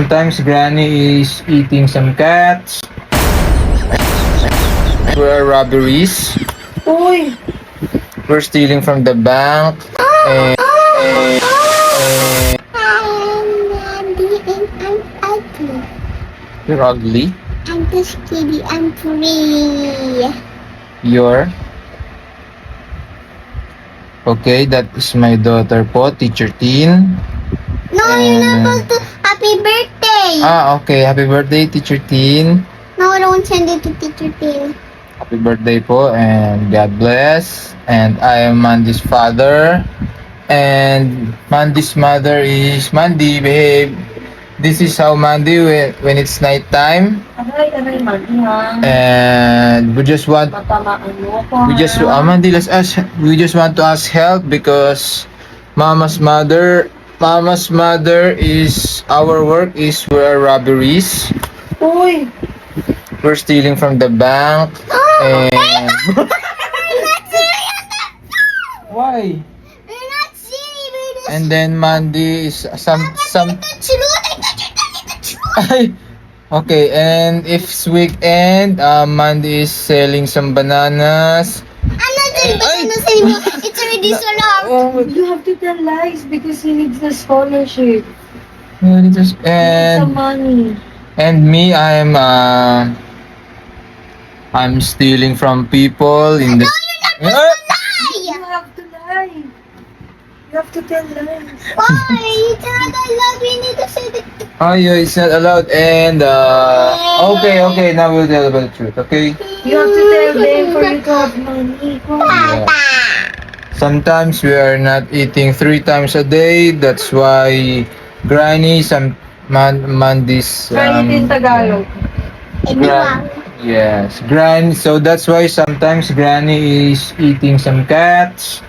Sometimes Granny is eating some cats. We're robberies. Uy! We're stealing from the bank. And, I'm Mandy and I'm ugly. you're ugly. I'm just kidding. I'm free. You're... Okay, that is my daughter po, Teacher Teen. No, you're not supposed to. Happy birthday. Okay. Happy birthday, Teacher Teen. No, don't send it to Teacher Tin. Happy birthday po and God bless. And I am Mandy's father. And Mandy's mother is Mandy, behave. This is how Mandy when it's night time. Aray, Mandy, ha? And we just want Matamaan mo ko, Mandy, we just want to ask help because Mama's mother is our work is we're robberies. Uy! We're stealing from the bank. And why? We're not silly. We're just. And then Mandy is some Touch you. okay, and if it's weekend, Mandy is selling some bananas. I'm not selling bananas anymore. It's already sold out. Oh, You have to tell lies because he needs the scholarship. and Some money. and me, I'm stealing from people in the. You have to lie. You have to tell lies. Why? It's not allowed. We need to say the Oh, yeah, it's not allowed. And okay, now we'll tell about the truth. Okay. You have to tell them for you to have money. Yeah. Sometimes we are not eating 3 times a day. That's why Granny, Mandy's. Try it in Tagalog. Yes, so that's why sometimes Granny is eating some cats.